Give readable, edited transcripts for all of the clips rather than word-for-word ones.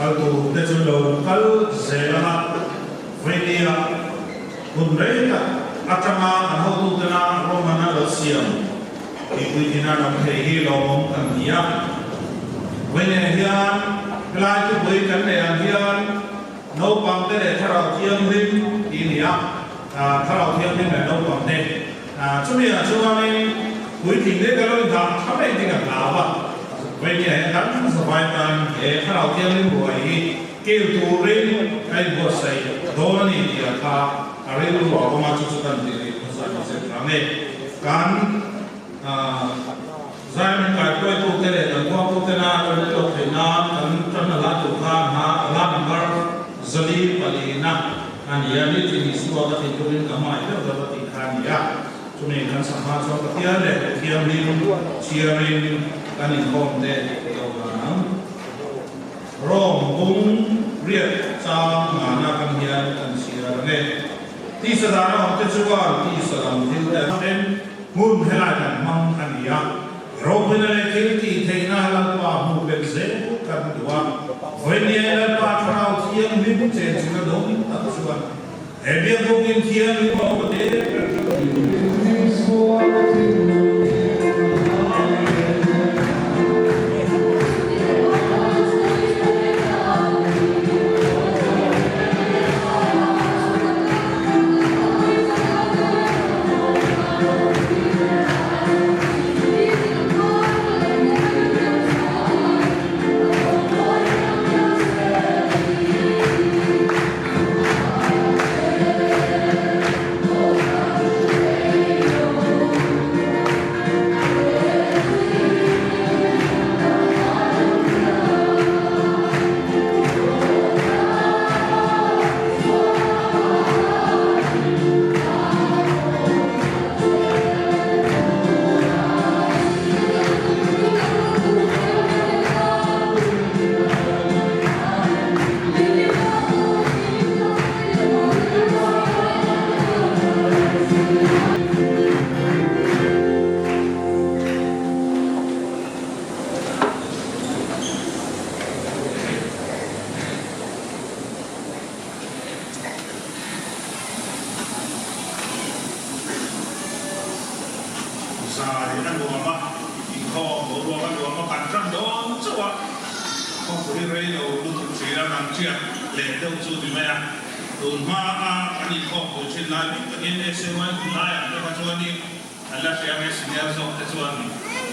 kal tu te chu lo kal zela velia kun reita atama an ho tu tana romana lo siam ki kuina nam the hi lo mong kan dia velia hian lai tu bui kan le an hian no pang te le thara thiam rim ki nia thara thiam rim le no pang te chu mi chu wa ni bui thing le ka lo da tham le ting an la ba vậy thì hắn survive tan để khá đầu tiên lên buổi kêu tù rin cái bộ xây đó là gì thì ta ở đây lúc đó mà chú cần thì cũng sẽ làm này can giải mình cái quay tụ thế này tận qua tụ thế nào rồi tụ thế nào tận trong là tụ ha ha là number zali palina anh ấy đi thì số đó thì tụ rin cả mai đó là thì anh ấy cho nên hắn sắm hoa cho cái tiền này tiền rin chia rin anh em không để đâu mà rom bung riết sang mà na căn nhà căn xìa này tí sa đó nó sẽ chua tí sa làm thì là nên muốn hay là làm mong anh ya rom bên này thì thì na là qua mu bên dưới căn đua với nhà là qua thao thiên mình trên chỉ là đúng tất chua để biết không biết thiên mình có thể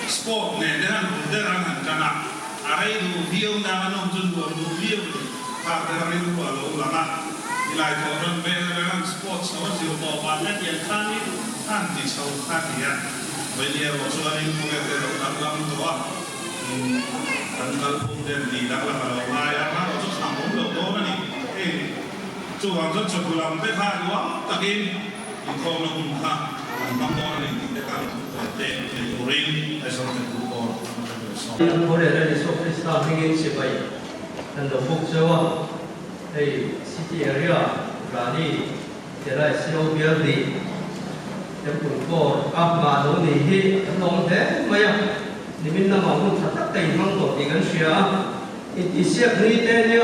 sport ne dengan buderan hancana arai du video na manom jun du video pa dari du lo lama nilai koran beran sport sama si to pa ne yang kami anti sau ya beli ro suami ko ke ro dalam doa dan kalau pun di dalam lo ya ma ro chu kham lo do ni chu wang chu chulam pe kha wa takin ko no kun kha mang do ni te ka te urin eso te ko ko le le so krista hingin se bai dan lo fuk jawa city area rani tera sio biardi tem pun ko ap ma do ni hi long the maya ni min na ma mun thatak tai mang do ti gan sia it isiak ni te ne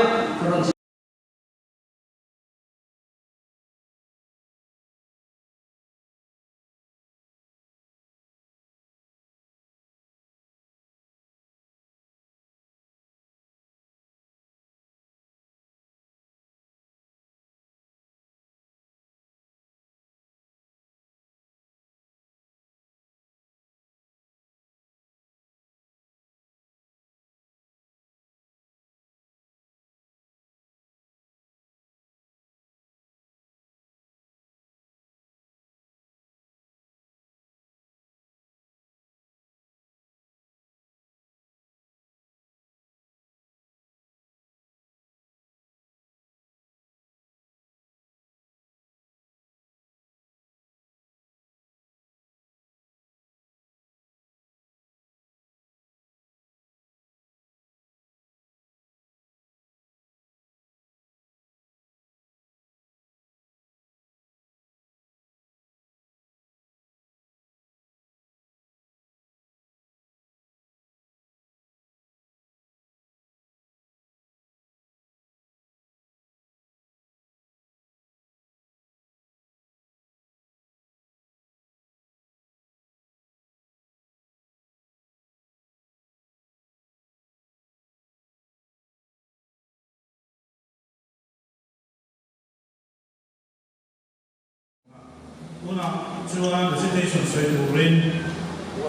chuan recitation soi turin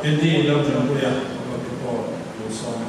Andy lo jam puya report lo som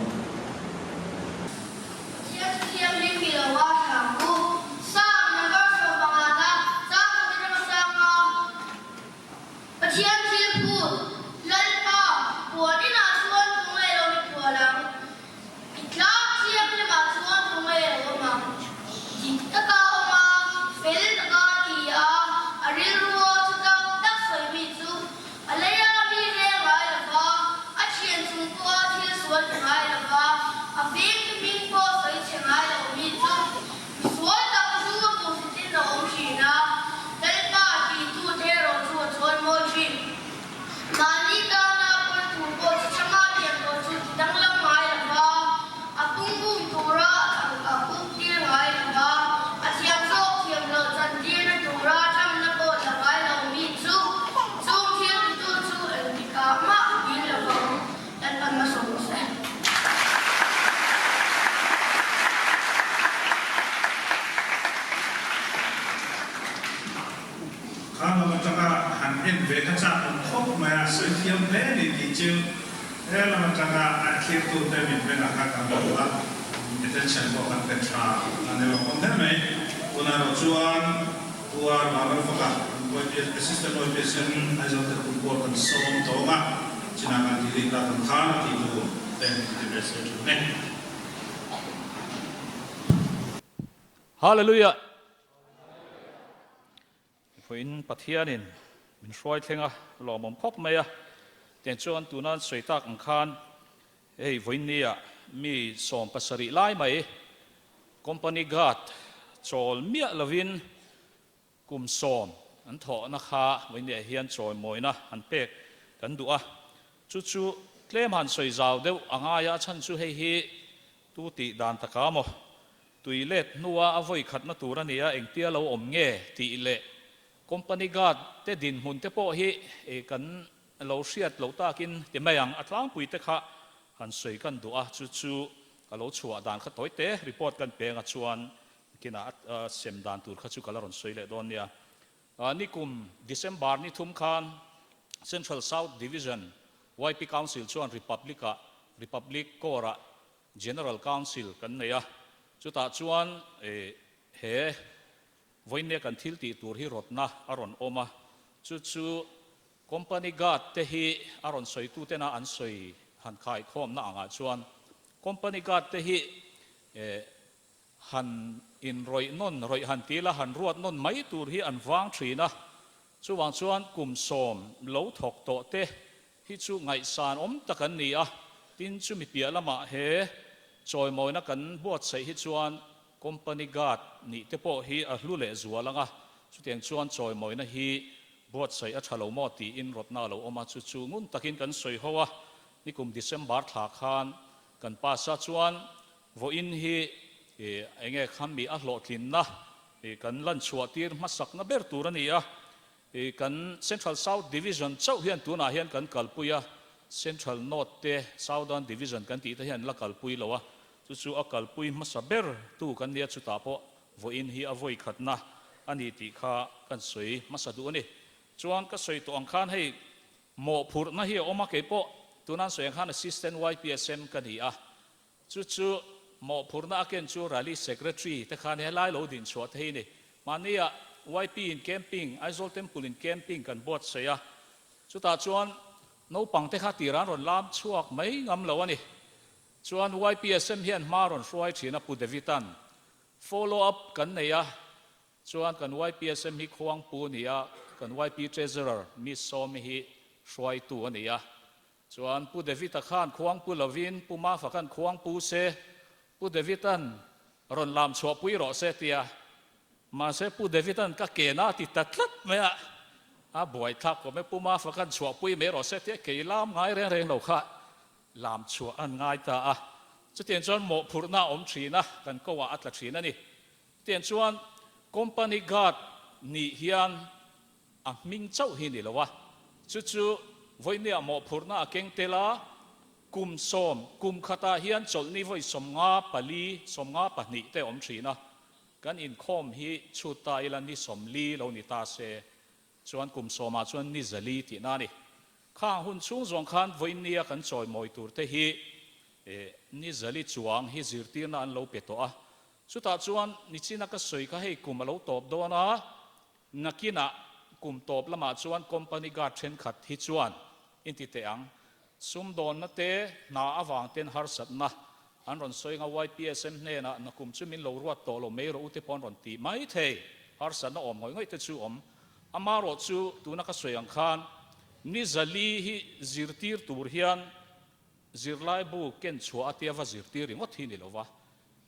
về các trạm khốc mà sự thiêm thế thì chưa thế là mình chẳng là khi tu tới mình bên là các cán bộ đó attention của các bên tra nên là con thế này con là chuan tua mà nó phát với assistant operation hay là các công việc cần sớm tổ mà chỉ là cái gì ta cần khá là thì tu đến cái message này. Hallelujah. Phun pathianin mình soi thenga lo mom phop mai a ten chuan tunan soitak ang khan ei voinia mi som pasari lai mai company gat chol mia lovin kum som an tho na kha voinia hian choi moina an pek kan du a chu chu tlem han soi zaw deuh anga ya chan chu hei hi tu ti dan taka mo tuilet nuwa avoi khat na turania engtia lo om nge ti le company guard te din hun te po hi kan lo hriat lo takin ti mayang atlang pui te kha han soi kan du a chu chu alo chua dan kha toi te report kan pe nga chuan kina sem dan tur kha chu kalaron soi le don nia nikum December ni thum khan Central South Division YP Council chuan Republic Kora General Council kan neya chu ta chuan he voine kan thil ti tur hi rotna aron oma chu chu company guard te hi aron soi tu te na an soi han khai khom na anga chuan company guard te hi han in roi han tila han ruat non mai tur hi an wang thina chu wang chuan kum som lo thok to te hi chu ngai san om takan ni a tin chu mi pia lama he choi moi na kan buat sei hi chuan company guard ni te po hi a hlu le zualanga chu tiang chuan choi moi na hi buat sei a thalo mo ti in rotna lo oma chu chu ngun takin kan soi howa ni kum December thla khan kan pa sa chuan vo in hi enge kham mi a hlo thlin na kan lan chua tir masak na ber tur ani a kan Central South Division chau hian tuna hian kan kalpuya Central North te Southern Division kan ti te hian la kalpui lo a chu chu a kalpui masaber tu kan nia chu ta po vo in hi avoi khatna ani ti kha kan soi masadu ani chuan ka soi to ang khan hei mo phur na hi oma ke po tunan soi khan assistant YPSM kan hi a chu chu mo phur na ken chu rally secretary te khan he lai lo din chhuat hei ni mania YP in camping Aizawl Temple in camping kan bot seya chu ta chuan no pang te kha tiran ron lam chuak mai ngam lo ani chuan YPSM hian maron hruai thina pu devitan follow up kan neya chuan kan YPSM hi khuang pu nia kan YP treasurer mi som hi hruai tu ania chuan pu devita khan khuang pu lovin pu ma fa kan khuang pu se pu devitan ron lam chua pui ro se tia ma se pu devitan ka ke na ti tatlat me a boy thak ko me pu ma fa kan chua pui me ro se tia ke lam ngai reng reng lo kha lam chua an ngai ta a chu tian chuan mo phurna om thina kan ko wa atla thina ni tian chuan company guard ni hian a ming chau hi ni lowa chu chu voinia mo phurna keng tela kum som kum khata hian chol ni voi somnga pali somnga pahni te om thina kan in khom hi chuta ilan ni somli lo ni ta se ชวนกลุ่มสมาชวนนิจลีที่นั่นนี่ข้างหุ่นช่วงสงคันวันนี้กันจอยมอยตัวเตฮีนิจลีจวงฮิจิรตีนั่นเราเปิดตัวสุดท้ายชวนนิจินักสวยก็ให้กลุ่มเราตอบโดนนักกินะกลุ่มตอบละมาชวนคอมพานีการเชนขัดฮิชวนอินทิเตียงซุ่มโดนนั่นเตน่าอวังเต็นฮาร์สัตนะอันรอนสวยงา YPSM เนี่ยนะนักกลุ่มจุมินเรารวดโตเราไม่รู้อุติพรรอนตีไม่เทฮาร์สัตนะอมหอยง่ายแต่ชูอมอามารอชูตัวนักสวยอังคารนิจลีฮิจิรตีร์ตูร์ฮิอันจิรไลบูเก่นชัวอาเทียว่าจิรตีร์งดที่นี่หรอวะ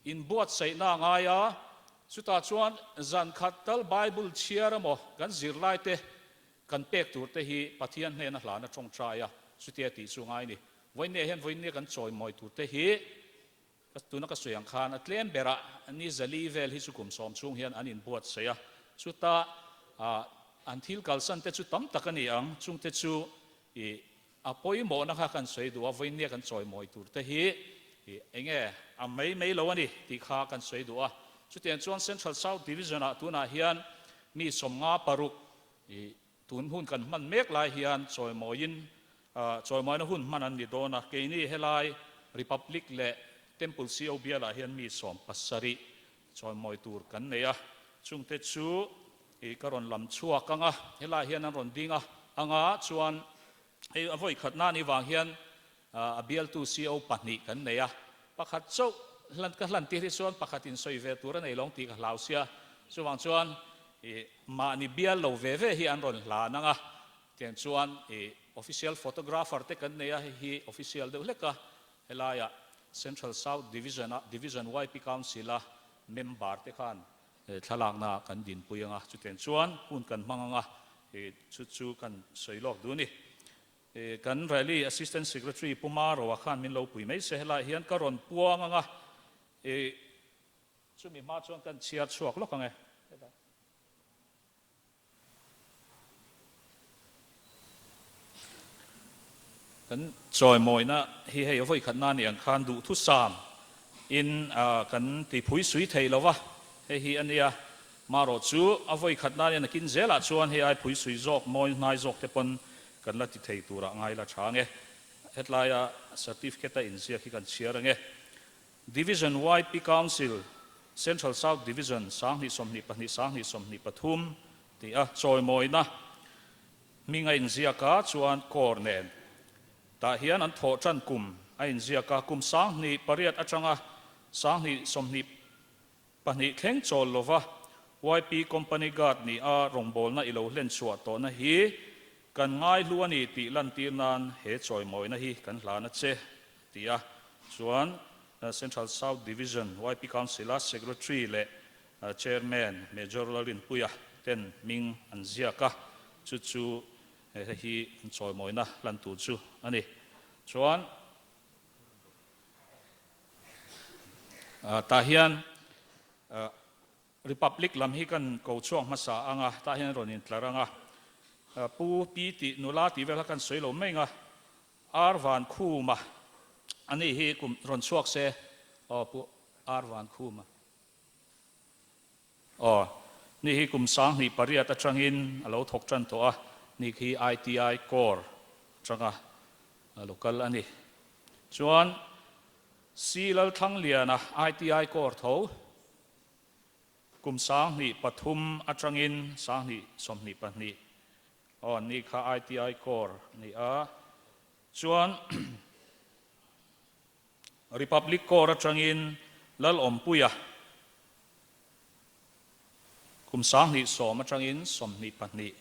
อินบวชใส่นางายาสุดท้ายชวนจันขัดตัลไบเบิลเชียร์มั้งกันจิรไลเตกันเป็กตัวเตฮีปะเทียนเนี่ยนะหลานชงชายาสุดที่ติสุงไงนี่วันนี้เห็นวันนี้กันจอยมอยตัวเตฮีตัวนักสวยอังคารอัตเลนเบระนิจลีเวลฮิสุกุมสอมช่วงเฮียนอันอินบวชเสียสุดท้ายอันที่กัลสันเตจุตั้มตะกันนี่อังจุงเตจูอภัยโมนะคะกันสวยดูว่าวันนี้กันจอยมอยตัวเตฮีเองไม่รู้ว่านี่ที่ข้ากันสวยดูสุดที่จวนเซ็นทรัลเซาท์ดิวิชั่นตัวน่าเฮียนมีสมงาปารุกตุนหุ่นกันมันเมกลายเฮียนจอยมอยินจอยมอยนหุ่นมันอันนี้โดนนะเกนี่เฮลัยริพับลิกเล่เทมเพิลซีโอเบียลาเฮียนมีสมปัสสรีจอยมอยตูร์กันเนี่ยจุงเตจูกรอนลำชัวกังเฮลัยเฮียนนั่นรอนดิ้งอังชวนอภัยขัดหน้านี่วางเฮียนเบียลตูซีโอปันนี่กันเนี่ยปักขัดโจลันตีที่ชวนปักขัดอินโซยเวตูร์ในลงตีกับลาวเซียส่วนชวนมานี่เบียลโลเวเวฮีอันรอนลานังเตียนชวนofficial photographer เตกันเนี่ยฮี official เด็กเล็กเฮลาย Central South Division YP Council member เตกันทลางนากันดินปุยงจุดเตียนชวนหุ่นกันมังชุดกันสวยลอกดูนี่กัน Rally Assistant Secretary ปุมาร์ว่าขันมินเราปุยไม่เสียเฮลายเฮียนกรอนปัวงชุดมีมาชวนกันเชียร์ชวกลอกไงกันจอยมอยนะเฮียเอาไว้ขันนั่นอย่างขันดูทุสามอินกันที่ผู้สุยเทลวะเฮียอันนี้มารอจูเอาไว้ขันนั่นอย่างกินเจละชวนเฮียผู้สุยจอกมอยนายจอกเทปนกันละที่เทตัวละไงละช้างเงี้ยเฮ็ดลายcertificateอินเสียที่กันเชียร์เงี้ย Division YP Council Central South Division สางนิสมนิปนิสางนิสมนิปทุมที่จอยมอยนะมีไงอินเสียก้าชวนคอร์เนนแต่เฮียนอันโถจันกุมไอ้เสียกากุมสางนี่ปริยัติจังสางนี่สมนิปนิเข่งโจลโลวะ YP Company Guard นี่รงบอลนะอิโลเล่นชัวตัวนะฮีกันง่ายล้วนนี่ตีลันตีนันเฮจอยมอยนะฮีกันหลานะเจตีส่วน Central South Division YP Council Secretary และ Chairman Major Lalin Puya เต้นมิงอันเสียกาจุฮีจอยมอยนะลันตูจูอันนี้ส่วนตาเฮียนRepublic ลำฮีกันกูช่วงมาสาอังตาเฮียนรอนินทรารังปูปีตินุลาติเวลากันสวยลมไม่งอาร์วานคูมาอันนี้ฮีกุมรอนช่วงเซปูอาร์วานคูมานี่ฮีกุมสังนี่ปริยัติจังอินเราถกจันตัวนี่คือ ITI Core จังlocal อันนี้ส่วนซีลทั้งเลียนะ ITI Core เท่ากุมสังนี่ปทุมอัจงินสังนี่สมนี่ปนี่นี่คือ ITI Core นี่ส่วน Republic Core อัจงินลลอมปุยกุมสังนี่สมอัจงินสมนี่ปนี่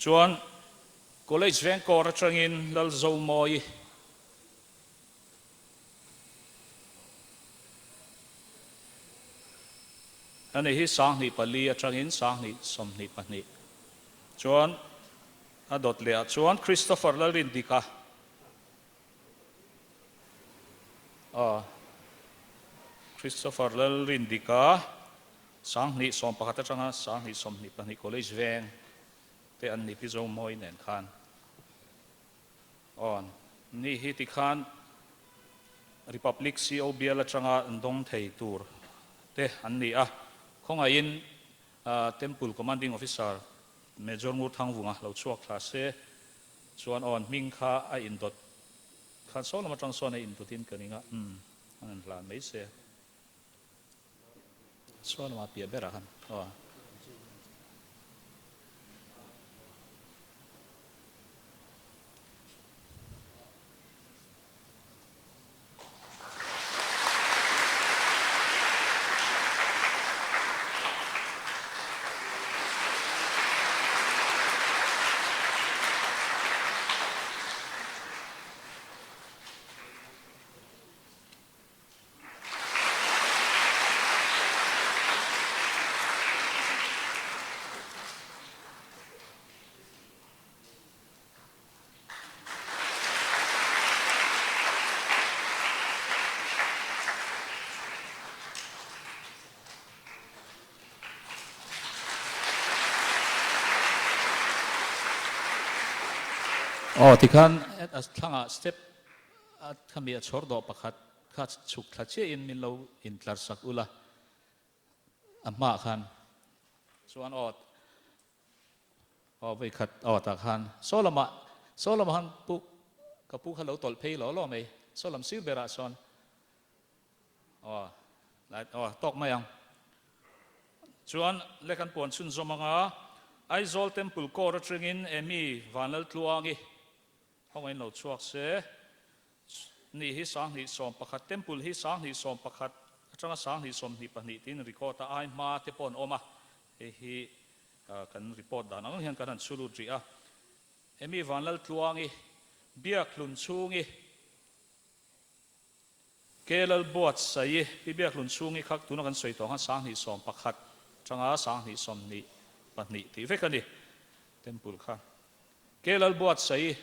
ส่วน College Van Kor Changin Lal Zo Moi อันนี้สังนิปลีChanginสังนิสมนิปนิส่วนดอทเลียส่วน Christopher Lalindika Christopher Lalindika สังนิสมปะกัตจังสังนิสมนิปนิ College Vanแต่อันนี้พี่โจมอยเน่นขันนี่ฮิติขัน Republic COBL atanga ndong thei tur te an ni a khonga in temple commanding officer Major Ngur Thangvunga lo chuak thla se chuan on ming kha a in dot khan so lama tang so na in dutin kaninga an hlan mai se so lama pia bera han thì khan thanga step khami a chhor do pakhat kha chuk thla che in min lo in tlar sak ula amma khan chuan ve khat ta khan solama han pu ka pu kha lo tol phei lo mai solam sil bera son lai tok mayang chuan lekan pon chun zomanga Aizawl temple ko ra tringin emi vanal tluangi hongin lo chuak se ni hi sang hi som pakhat temple hi sang hi som pakhat atanga sang hi som ni pahnih tin record a ai ma te pon oma hi kan report dan ang hian kan chulu ri a emi vanal tluangi biak lun chungi kelal buat sai biak lun chungi khak tuna kan soi tong sang hi som pakhat atanga sang hi som ni pahnih ti vekani temple kha kelal buat sai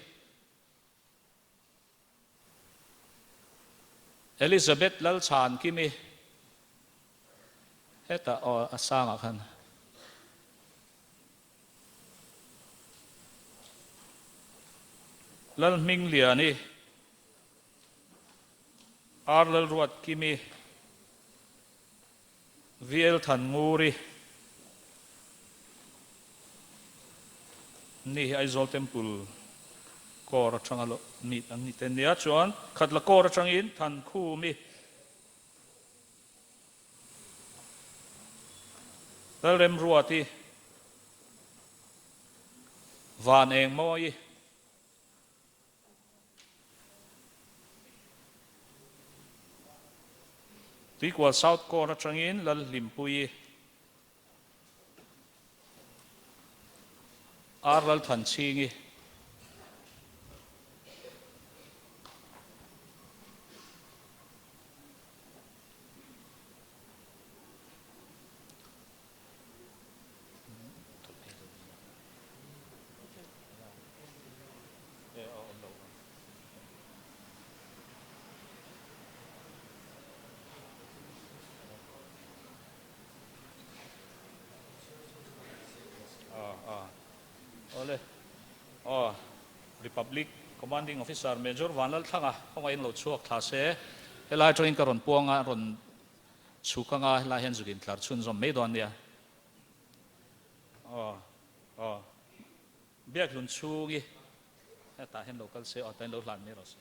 Elizabeth lal chan kimi heta asanga khan lal ming liani arlal ruat kimi viel than nguri ni Aizawl temple kor atanga lo ni ang ni ten nia chuan khatla kor atangin than khu mi rem ruati van eng moi Equal South kor atangin lal limpui arlal than chingi Republic Commanding Officer Major Vanal Thanga hong in lo chuak thla se helai train karon puanga ron chukanga helai hen zukin tlar chun zom me don nia biak lun chugi ta hen local se atain lo hlan me ro se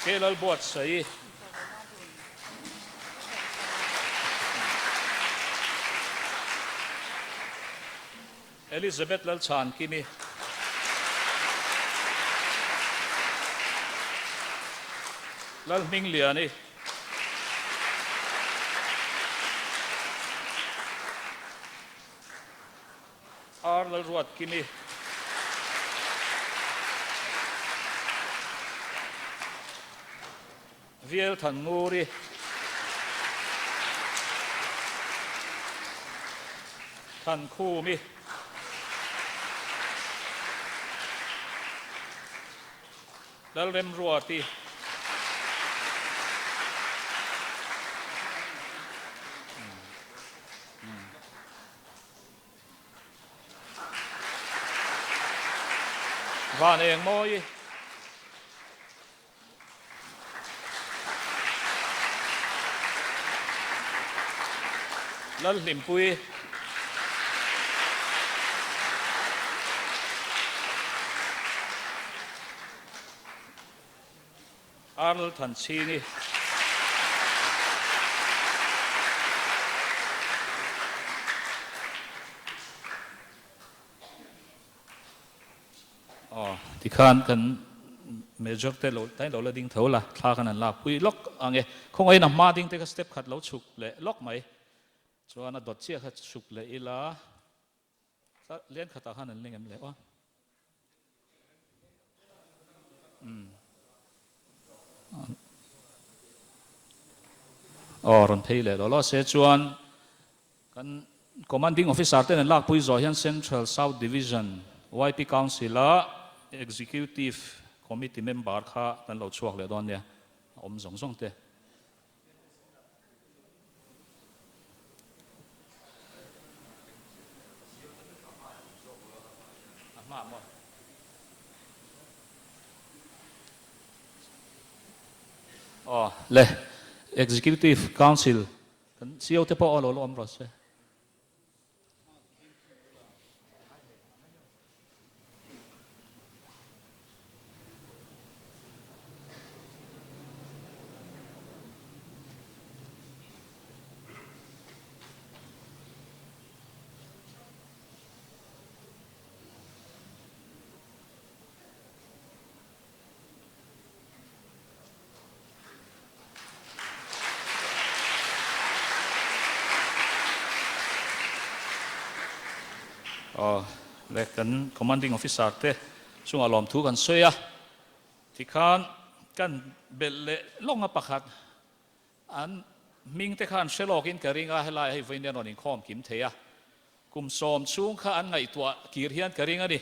kelal buat sai Elizabeth lal chan kimi lal ming liani ar lal ruat kimi viel than nguri than khu mi lal rem ruati van eng moi lal lim pui Arl than chi ni thì khan kan major te lo tai lo la ding tho la thla kan an la pui lok ange khong ai na ma ding te ka step khat lo chuk le lok mai chuan a dot chia khat chuk le ila len khata khan an lengem le wa ron thei le lo se chuan kan commanding officer ten an lak pui zo hian Central South Division YP Councilor Executive Committee member kha kan lo chuak le don ne om zong zong te le Executive Council kan CEO te po lo lo om ro se le kan commanding officer te sunga lom thu kan soya ti khan kan belle longa pakhat an ming te khan shelokin karinga helai hei voinian on in khom kim theya kum som chung kha an ngai tua kir hian karinga ni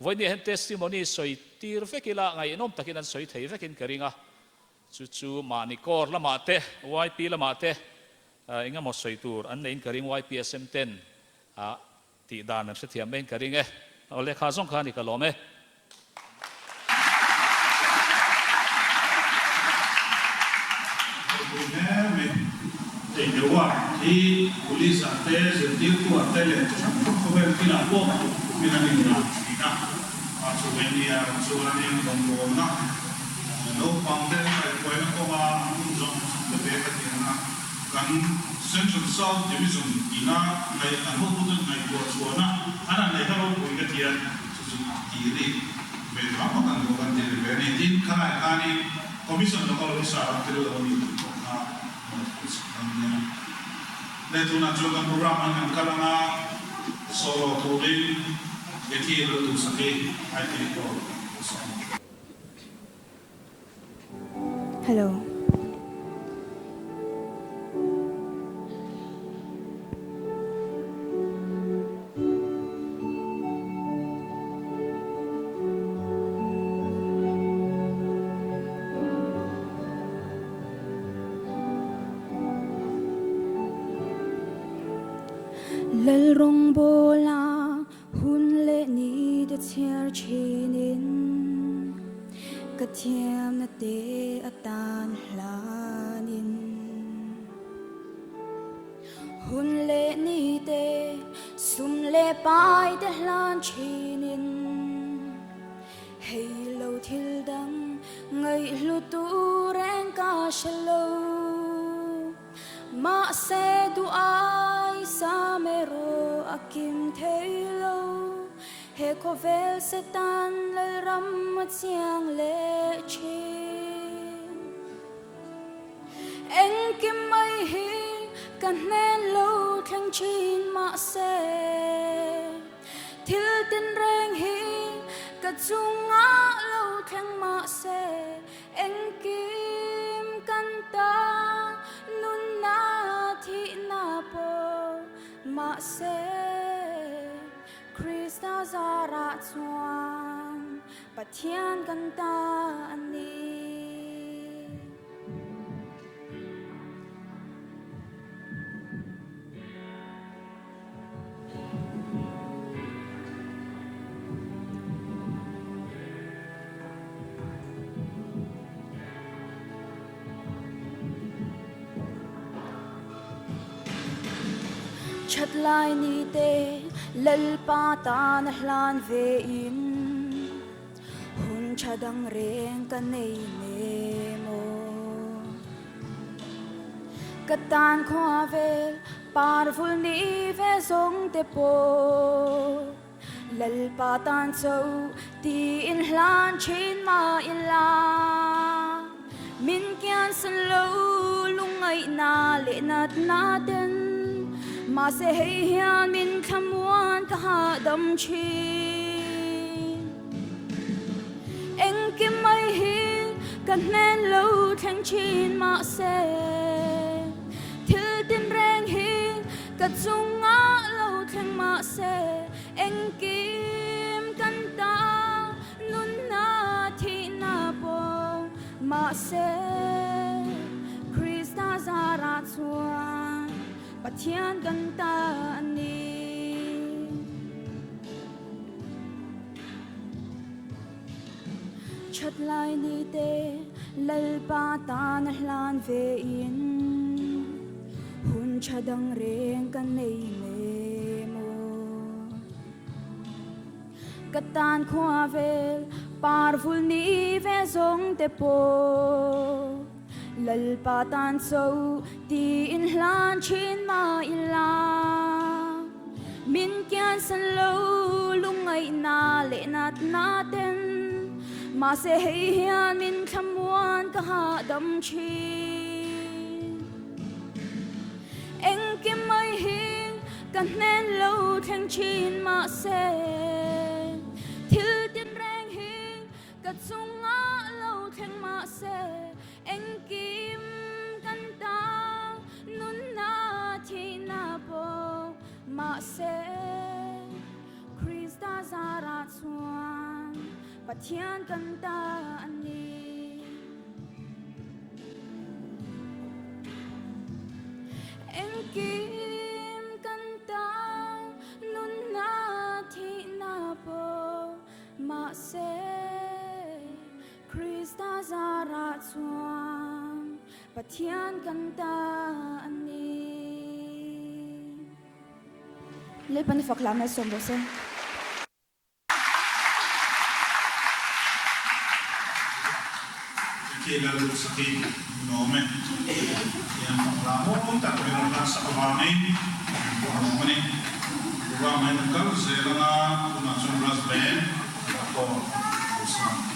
voini hen testimony soi tir vekila ngai nom takin an soi thei vekin karinga chu chu mani kor lama te YP lama te inga mo soi tur an nein karing YPSM 10 ti dan an se thiam men karing e ole kha song kha ni ka lom e để nhớ qua thì police ate dân tiêu của ate là không phải khi nào cũng mình là mình là thì na cho bên đi cho anh em đồng đồ na nó bằng thế phải quay nó có ba trong cái việc cái na kan Central South Division ina ngày anh hốt bút ngày của chúa na anh này hello của cái tiền cho chỉ đi về đó mà cần đồ cần tiền về này tin khai khai commission nó có lúc sao cái đó đi Netu na jogan program ang kalanga solo tuling eti lu sakit ai ti ko. Hello. Lal rong bola hun le ni de chiar chinin kathiam na te atan hlanin hun le ni te sum le pai te hlan chinin hei lo thil dang ngai lu tu reng ka shalo ma se du ai sa mero akim thelo he ko vel se tan le ram ma chiang le chin en kim mai hi kan nen lo thang chin ma se thil tin reng hi ka chunga lo thang ma se en kim kan ta nun na thi na po ma se Krista zara chuan pathian kan ta ani chhat lai ni te lal pa ta na hlan ve in hun chadang reng ka nei ne mo katan khwa vel parful ni ve song te po lal pa tan chau ti in hlan chin ma in la min kian san lo lungai na le nat na ten ma se hei hian min thamuan ka ha dam chi eng kim mai hi kan nen lo thang chin ma se thil tin reng hi ka chunga lo thang ma se eng kim kan ta nun na thi na po ma se Krista zara chuan pathian kan ta ani chat lai ni te lal pa ta na hlan ve in hun chadang reng kan nei ne mo katan khwa vel parvul ni ve zong te po lal pa tan chau ti in hlan chin ma in la min kian san lo lungai na le nat na ten ma se hei hian min thamuan ka ha dam chi eng kim mai hi kan nen lo thang chin ma se thil tin reng hi ka chunga lo thang ma se eng kim kan ta nun na thi na po ma se Krista zara chuan pathian kan ta ani eng kim kan ta nun na thi na po ma se Krista zara chuan pathian kan ta ani le pan faklam na som bose Che la luci nome yang lamo tak berapa sekolah ini programmen kan selama national band atau usaha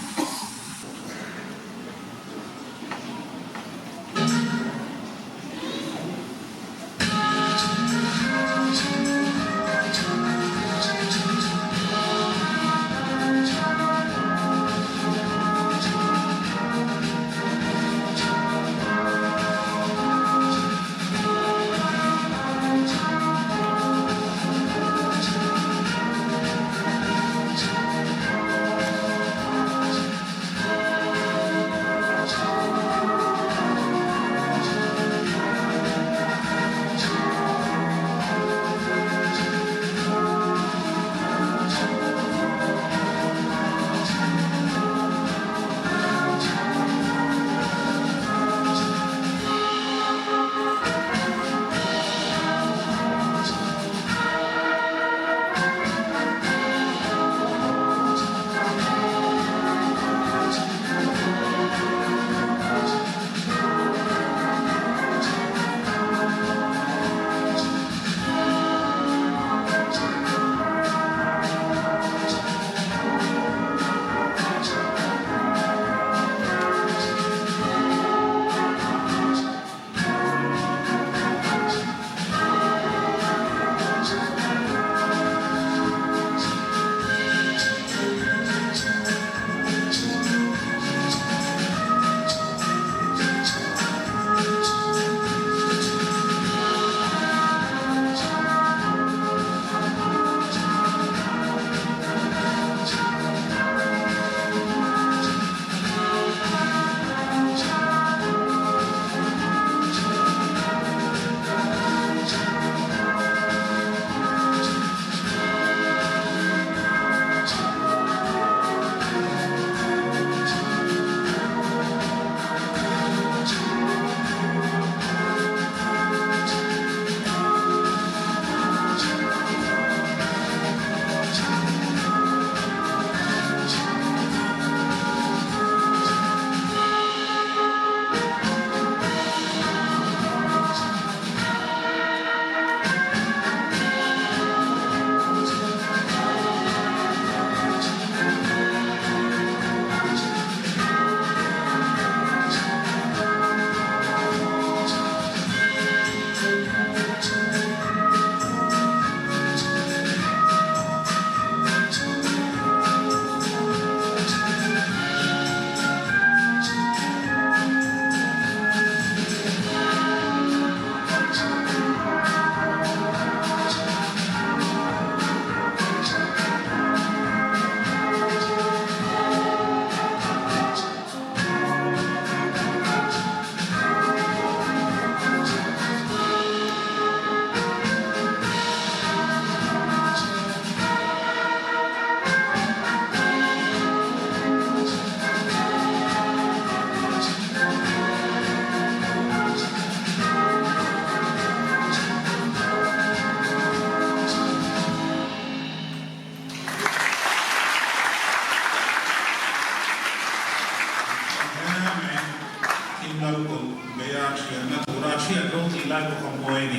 thì lại có không mồi đi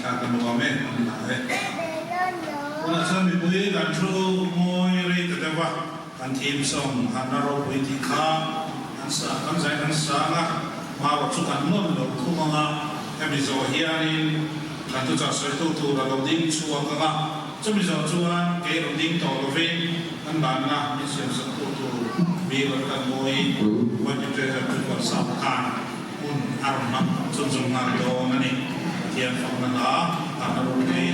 sao cái mua mẹ không phải còn sao mình bui gan tru mồi rồi cái đó va gan team song han naro bui thì khá han sa kan giải han sa nga mà vào chút ăn ngon rồi thu mà em bây giờ hiện kan tu cho sợi tu là đầu tiên chua cái mà cho bây giờ chua cái đầu tiên tổ đầu tiên anh bạn là mình xem sợi tu vì là cái mồiวันนี้จะเป็นวันสำคัญอุ่นอารมณ์จนงานโดนั่นเองเทียนฟังนะคะตามรูปนี้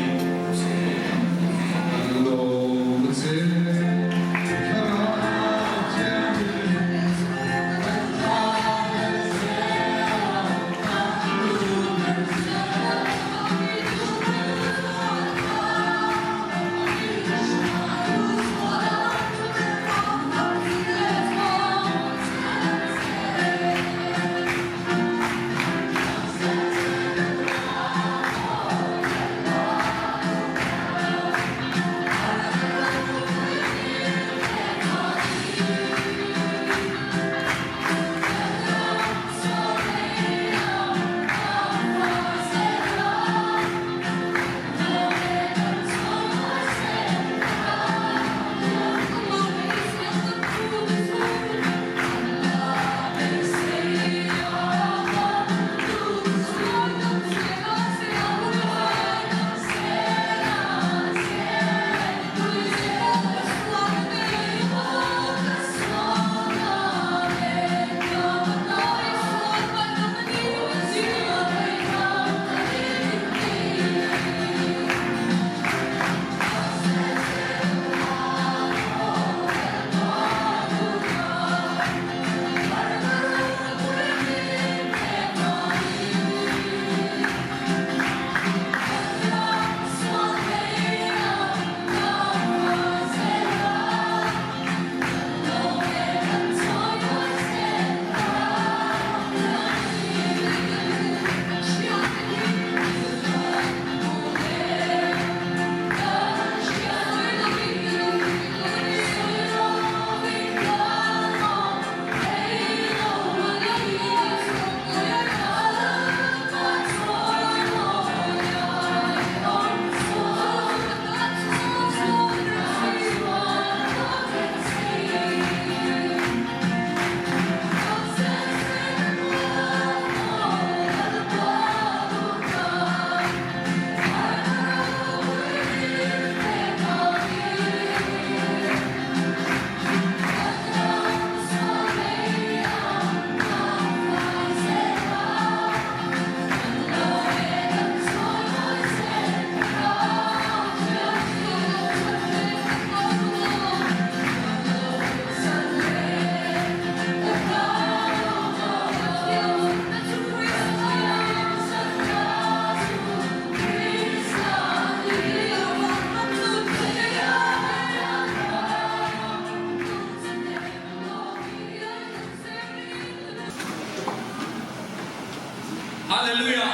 Hallelujah.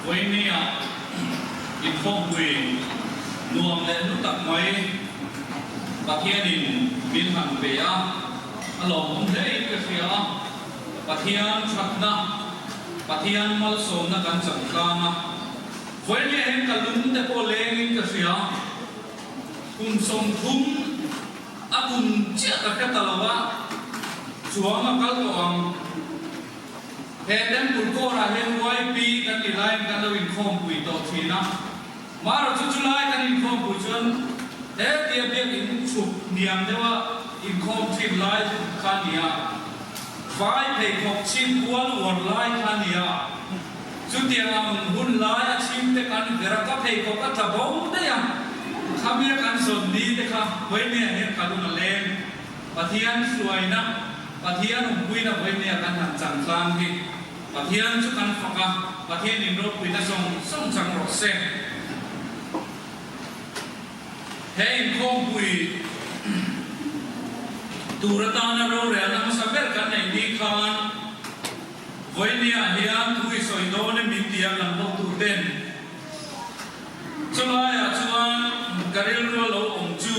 Với nia in phong quỳ nuông lệ nút tạc mấy và thiên in bin hẳn về lòng không lấy cái phía và thiên chắc na và thiên mal sôm na căn chẳng cam với nia em cả lúng để cô lên cái phía cùng sông thum cùng chia cái talawa chúa mà các ông Hẹn đem tụi cô là hẹn YPกันอีไลน์กันเราอินคอมปุยต่อทีนะมาเราจุดไลน์กันอินคอมปุยจนเฮ้เดียบอินฉุกเนียมได้ว่าอินคอมทีไลน์กันเนี่ยไฟเพย์ของชิ้นกวนอวดไลน์กันเนี่ยจุดเดียงหุ่นไลน์ชิ้นแต่กันเดี๋ยวก็เพย์ของก็จะบ้องได้ยังคำนี้กันส่วนนี้นะครับไว้เนี่ยเห็นกันดูมาเล่นปะเทียนสวยนะปะเทียนหุ่นปุยนะไว้เนี่ยกันหันจังกลางที่ปะเทียนชุกันฝักปะเทียนนิมรบปุยนะส่งจังรถเซ็งเฮ้ยคงปุยตูระตานะเราเรียนนะมาสับเบลกันในดีคานไว้เนี่ยเฮียคุยสอยโดนมิเตียกันพวกตูเด่นช่วงชวนกระเรียนรู้เราองจู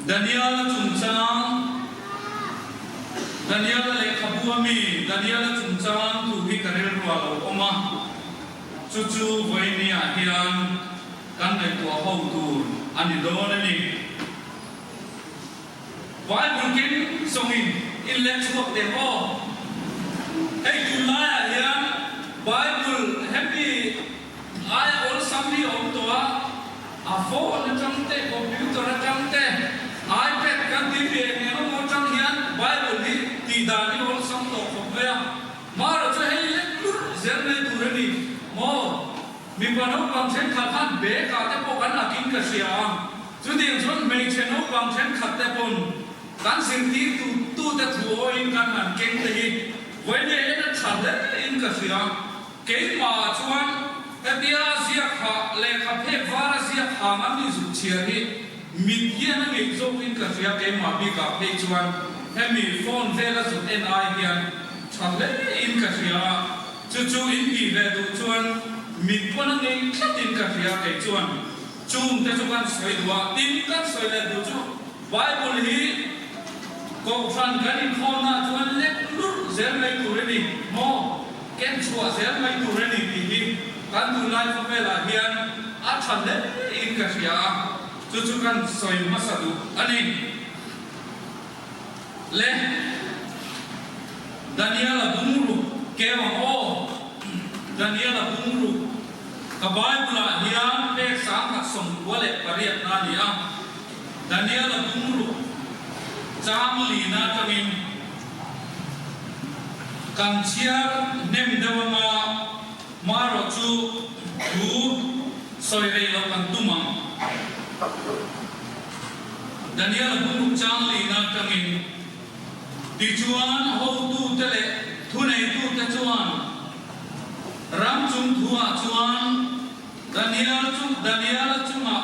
ดานิเอลจุนจางดานิเอลเล็กขบว mi Daniel chung chang tu hi karel rual oma chu voi ni a hian kan nei tua ho tu ani do ni Bible kin songin in let chuak de ho ei tu la hian Bible happy ai all sambi om toa a phone trong te computer trong te iPad kan ti ve ne mo trong hian Bible ni ti da ni all sam to ko ve ma ro che hei le zer ne tu re ni mo mi pa no pam chen kha khan be ka te po kan akin ka sia chu ding chon mei chen no pam chen khat te pon kan sing ti tu te thu in kan man keng te hi voi ne na chan le in ka sia ke ma chuan Tabia siap ha lekha phe vara siap ha mami zu chia hi media na mi zo in ka sia ke ma bi ka phe chuan hemi phone vela zu ni hian chale in ka sia chu in bi ve du chuan mi pon ngai khat in ka sia ke chuan chung te chuan soi dua tin kan soi le du chu Bible hi ko phan kan in phone na chuan le lu zer mai tu re ni mo ken chua zer mai tu re ni ti hi kan tu lai fa vela hian a than le in ka sia chu kan soi masadu ani le Daniel bungru kewa o Daniel bungru ka Bible hian pe sang ka som wale pariat na ni a Daniel bungru cham li na tamin kan chiar nem dewama maro chu tu soi rei lo kan tumang Daniel bung chang li na tangin ti chuan ho tu tele thu nei tu te chuan ram chung thua chuan Daniel chunga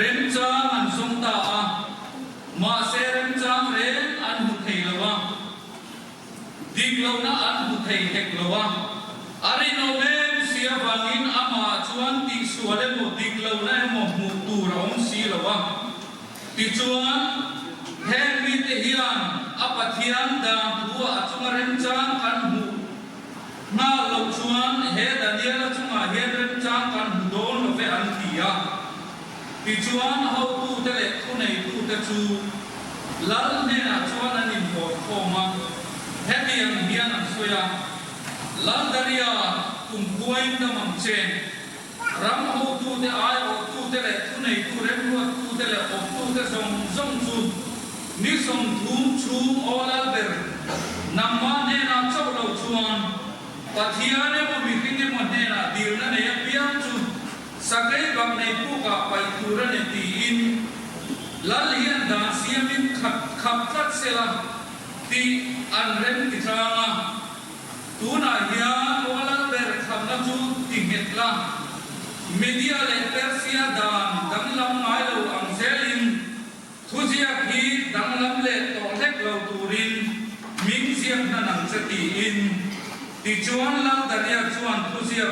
rem chang an song ta a ma se rem chang ren an hu thei lawa dik lo na an hu thei hek lawa ari no mem sia wangin ama chuan ti suale mo diklo na mo mu tu raum si lawa ti chuan hen mi te hian apathian da bua chunga ren chang kan mu na lo chuan he Daniel chunga he ren chang kan don lo ve an tia ti chuan ho tu te le ku nei tu te chu lal ne na chuan an in ho khoma he tiang hian an soya Landaria kum kuain na mamchen ram ho tu te ai ho tu te le tu nei tu rem ru tu te le o tu te song chu ni song thum chu olal ber namma ne na chau lo chuan pathia ne mo mi king ne mo ne na dil na ne piam chu sakai bang nei pu ka pai tu ra ne ti in lal hian da siamin khap khat sela ti an rem ti thanga tu na hian wala ber khamna chu tinget la media le persia dan danglam ngai lo ang selin thujia khi danglam le to lek lo turin ming siam na nang chati in ti chuan lang daria chuan thujia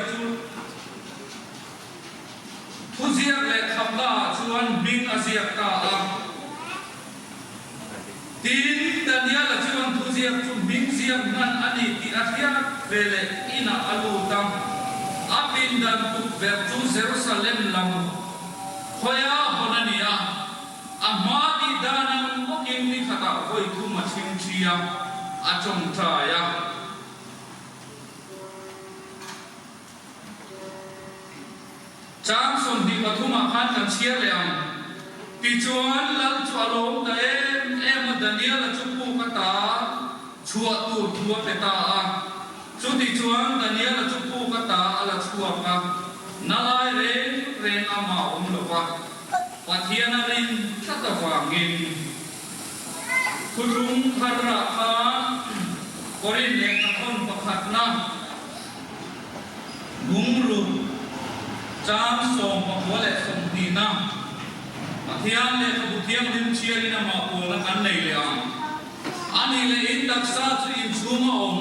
le khamla chuan ming asiak ta a tin Daniel chuan thujia chu ming siam nan ani ti athia vele ina alu tam apin dan tu ver tu Jerusalem lam khoya honania amadi danan mokin ni khata hoi thu ma chim chia achong thaya chang som di pathuma khan kan chia leam ti chuan lam chwalom ta em Daniel chu pu kata chua tu thua peta a chu ti chuan Daniel chu pu kata ala chua ka nalai re ama lova pathiana rin thata wangin khudung khara kha korin le khon pakhat na bungru cham som pakhole som dina pathian le khuthiam dim chiari na ma ko na kan nei le ani le in daksa chu in chuma om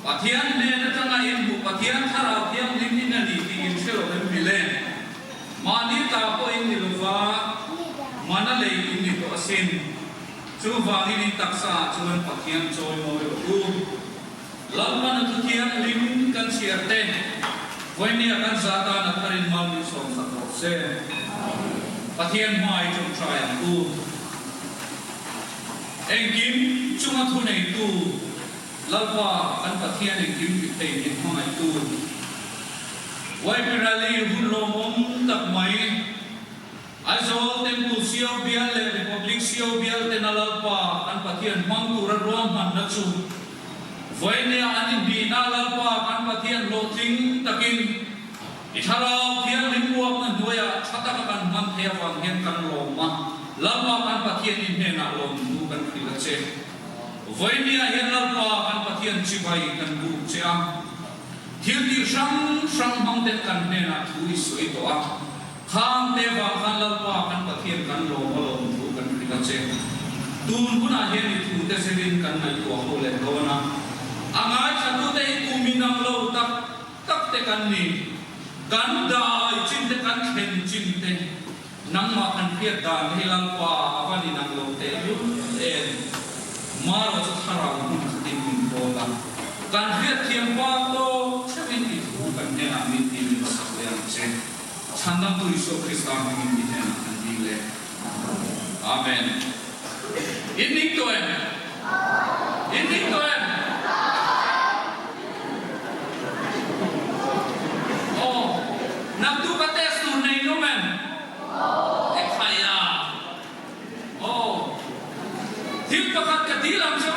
pathian le na tanga in bu pathian thara thiam dim in ani ti in chelo le mile mani ta ko in ni lova mana le in ni to asin chu wang in taksa chuan pathian choi moi u lalman tu thiam lim kan siarte voinia kan zata na tharin mal ni som sa ro se pathian mai chung trai u engkim chunga thu nei tu lalpa kan pathian engkim ki te ni mai tu wai pirali hun lo mom tak mai Azol tempu siau bial le republik siau bial tenalalpa kan pathian mangtu ram han nachu voinia anin bina lalpa kan pathian loting takin itharau thian limbuak na duaya chata kan man thea wang hen kan loma lalpa kan pathian in hena lom du kan khilache voinia hen lalpa kan pathian chibai kan bu chea thil ti sang sang hang ten kan hena thui soi to a khang te wa kan lalpa kan pathian kan lom lom du kan khilache tun puna hen ni thu te serin kan nai to ho le dona angai chatu te kuminang lo tak te kan ni kan dai chin te kan khen chin te nang ma kan phiat dan hilang pa avani nang lo te yu en maro chu thara hun tin min bola kan phiat thiam pa to chavin ti thu kan ne na min ti min sak le ang che chandam tu iso krista min ni ne na di le amen inik to en Nabdu kates tu nei no men. Ekaya. Thil pakat kadilam siya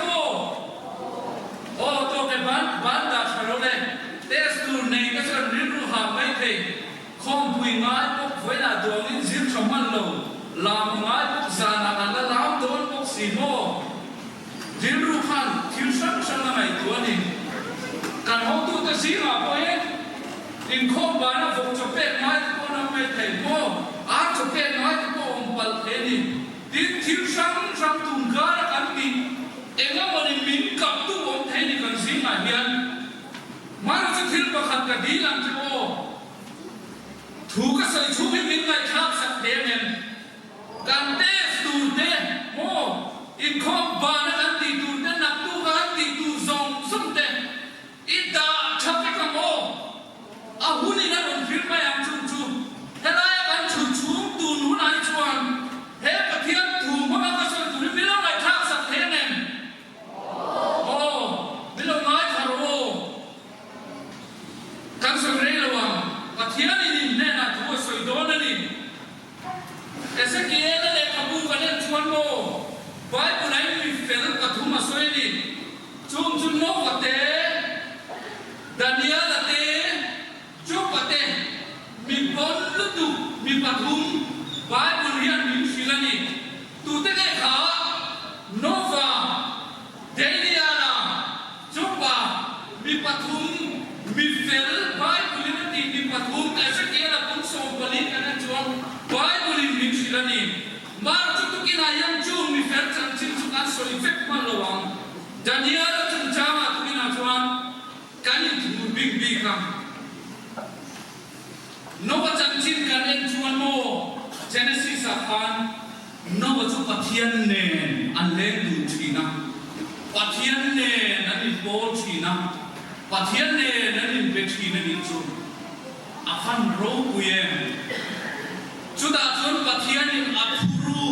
to ke banda charole. Tes tu nei ka sa riru ha mai pe. Khom pui ngai pok voina dongin zim chaman lo. Lam ngai pok zana ala lam don pok simo. Riru khan thil sang sang ngai tuani. Kan ho tu ta singa po in khom bana vok chopet mai ko na mai thai mo a chopet mai ko pal theni tin thil sang tum ga kan ni enga mani min kap tu om theni kan sing a hian mar chu thil pa khat ka dilang chu thu ka sai chu min ngai thap sak te nen kan te tu te mo in khom bana kan ti tu te nak tu ga ti tu zong sum te ida chape ka mo ahuni na ron firma yang chu helai kan chu tu nu nai chuan he pathian tu ma ka so tu mi lo ngai thak sak the nen mi lo ngai tharo kan so rei lawang pathian ni ne na tu so do na ni ezekiel le kabu ka len chuan mo bai pu nai mi fel ka thu ma so ni chum no ka te Daniel te Chupate mi bon lutu mi patum bai burian mi filani tu te ne kha nova deliana chupa mi patum mi fel bai bulinati mi patum aise ke la pun so balin kana chuan bai bulin mi filani mar chu kina yang chu mi fel chan chin chu kan so effect man lawang Daniel chun chama tu kina chuan kan tu big kam Nova chin kan en chuan mo Genesis akan Nova chu pathian nen an len du china pathian nen an in bol china pathian nen an in be china ni chu akan ro puyen chu da chun pathian in athuru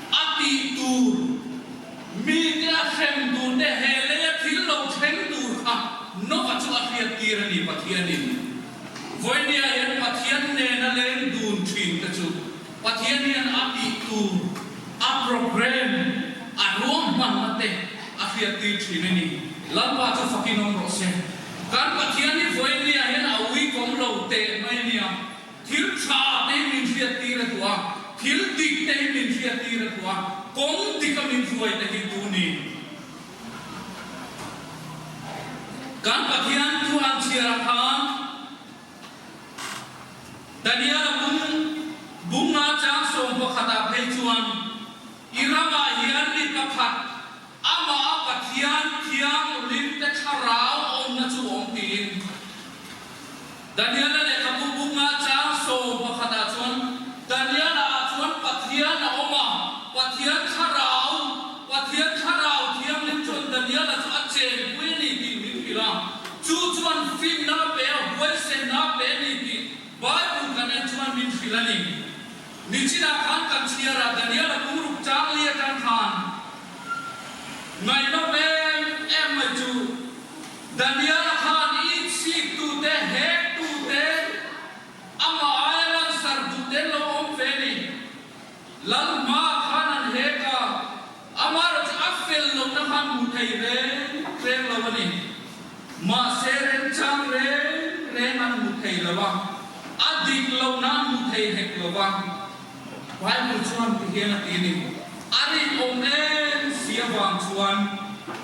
ati tur mi ya khem du de hele thil lo theng du kha Nova chu athia tirani pathian in voinia yan pathian ne na len dun thin ta chu pathian yan api tu a program a rom man mate a fiat ti thin ni lampa chu fakinom ro se kan pathian ni voinia yan a wi kom lo te mai nia thil cha te min fiat ti ra tua thil dik te min fiat ti ra tua kom dikam min voi te ki tu ni kan pathian tu an chia kha Daniel bunga chang som po khata phei chuan irama hian ni pakhat ama pathian thiang lim te tharau om na chu om tin Daniel le kapu bunga chang som po khata chuan Daniel a chuan pathian a oma pathian tharau thầy rèn là vấn đề mà sẽ rèn trang rèn ăn một thầy là vâng adik lâu nam một thầy hẹp là vâng phải một chuan thì hiện là tiền đi adik ông em xia vàng chuan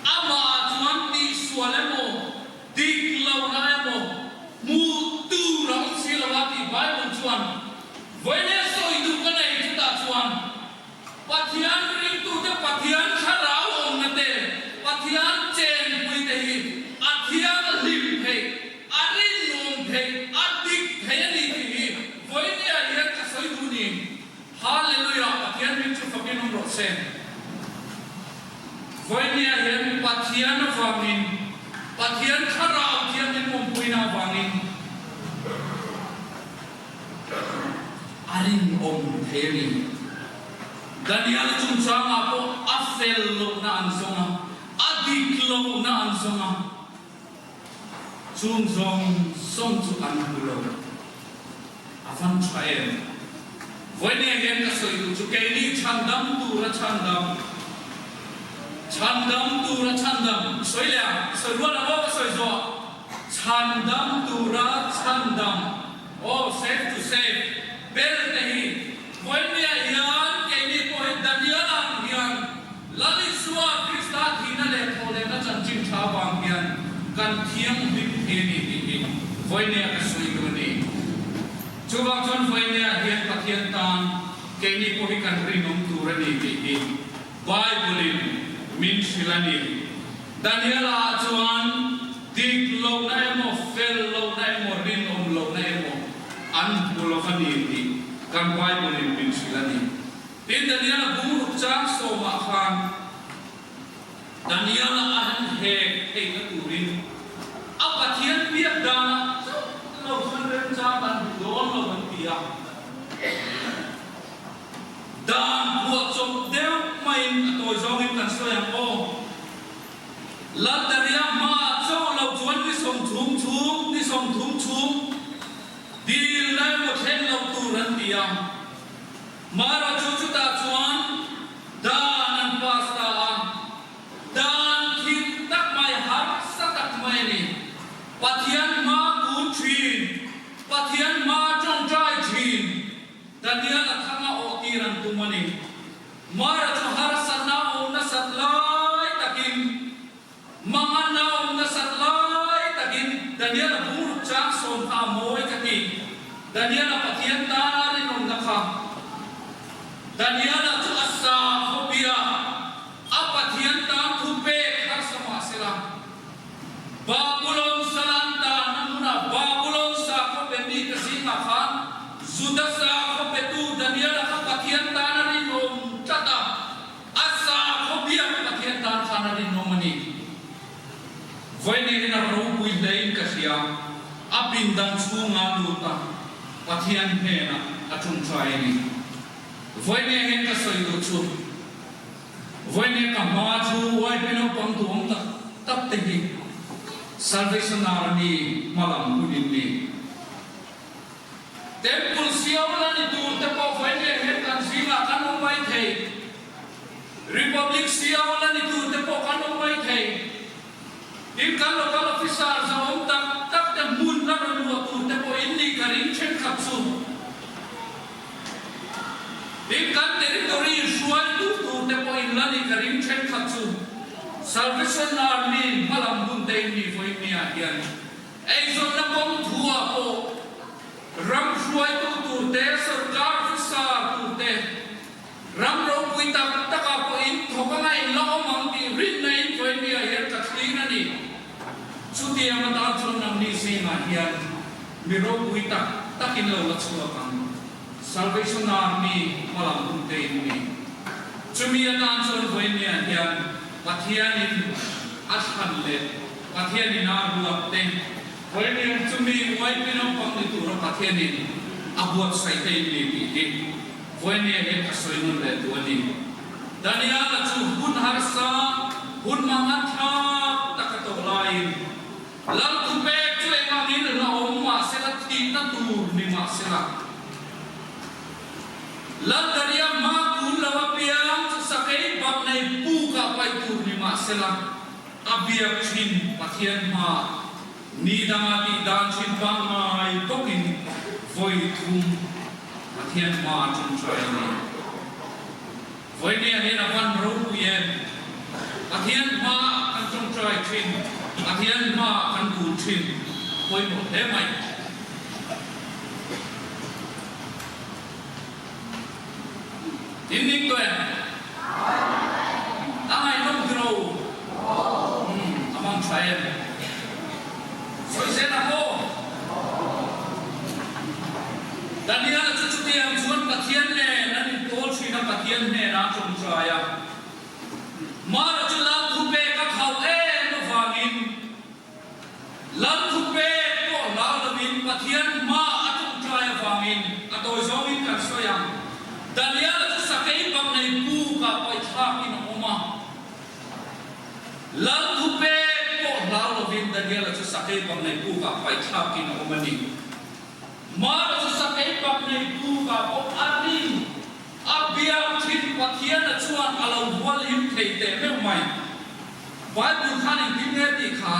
ama chuan đi xuân em mồ dik lâu nam em mồ mu tu rong xia là vâng thì phải một chuan với nét soi tu cái này chúng ta chuan Pathian ring tu te pathian kharao om na te pathian chen pui te hi athian lim the arin nom the adik the ni hi voi ne a ka soi tu ni hallelujah pathian ring tu fakin om ro sen voi ne a pathian vangin pathian kharao thian ni mom pui na vangin arin om the ni Daniel chung sang apo afel lo na ansonga adik lo na ansonga chung song chu angulo afan trael voi ne gen ka soi tu ke ni chandam tu ra chandam soi la soi ro na ba soi zo chandam tu ra chandam oh safe to save bel nahi voi ne ya Daniel ang yan lali suwa Krista thina le thole na chanchim tha bang yan kan thiang bim theni ti voi ne ka sui do ni chuwang chon voi ne hian pathian tan ke ni ko hi kan ri nom tu ra ni ti Bible in min silani Daniel a chuan dik lo na mo fel lo na mo rin om lo na mo an pulo ka ni ti kan Bible in min silani Tin Daniel bung chang so ma khan Daniel an he na turin apathian biak dana lo khan ren cha ban don lo ban tia dan buat chom deu main to zong in kan so yang o la daria ma cho lo chuan ni som thum thum dil lai mo then lo tu ran tia Mara cucu tak cuan dan pasta dan kita mai har satak mai ni pathian ma kun chin pathian ma jong jai chin dan dia nak thama okiran tu mani mara cu har sana na satlai takin mangana na satlai takin dan dia nak buruk cang som amoi kati dan dia nak pathian tari nom nakha Daniel tu asa hobia apathian tam thupe khar sama sela Babylon salanta namuna Babylon sa ko bendi kasina khan Judasa ko betu Daniel ka pathian tanari nom chata asa hobia pathian tan tanari nomani voine na ro pui lein kasia apindang chunga luta pathian hena atung trai ni voi ne hen ka soi do chu voi ne ka ma chu wai peno pang tu ong tap te hi salvation army malam udin ni temple siawla ni tu te po voi ne hen kan sila kan mai thei republic siawla ni tu te po kan mai thei in kan local officer za ong tak te mun la ro tu te po in ni karin chen khap su Din kan territory suai tu te po inlani karim chen khatsu Salvation Army malam bunte ni foi ni ahian ei zon na bom thua po ram suai tu te sarkar sa tu te ram ro pui ta ka po in thoka ngai lo mang ti rin nei foi ni ahian kathli na ni chuti am ta chon nam ni se na hian mi ro pui ta takin lo la chua kan Salvation Army malam bunte ni chumi atan chon voi ni hian pathian in ashan le pathian in arbuak te voi ni chumi wai pino pang ni tu ro pathian in abuak sai te ni ti voi ni he kasoi nun le tu ni Daniel chu hun harsa hun mangatha takato lain lam tu pe chu engangin na om ma sela ti na tu ni ma sela Lantaria ma kun lawa piang sakai bab nai pu ka pai tu ni ma sela abiak chin pathian ma ni dangati dan chin bangai tokin voi thum pathian ma chung trai ni voi ni hena van ro yen pathian ma kan chung trai chin pathian ma kan ku chin voi mo he mai Ini tuan, amai nom grow, amang saya, saya nak dan dia cuci yang cuan patian ne, nanti tol sih patian ne nak cum saya, mar culam thupe kau no fangin, lam thupe ko lalawin patian ma cum saya fangin, atau zomin kan soyang. Dan dia tu sakai bang nai pu ka pai thak in oma lam thu pe ko lau lovin dan dia tu sakai bang nai pu ka pai thak in oma ni ma tu sakai bang nai pu ka ko arin abiang thin pathian na chuan alo wal him thei te me mai Bible khanin tin ne ti kha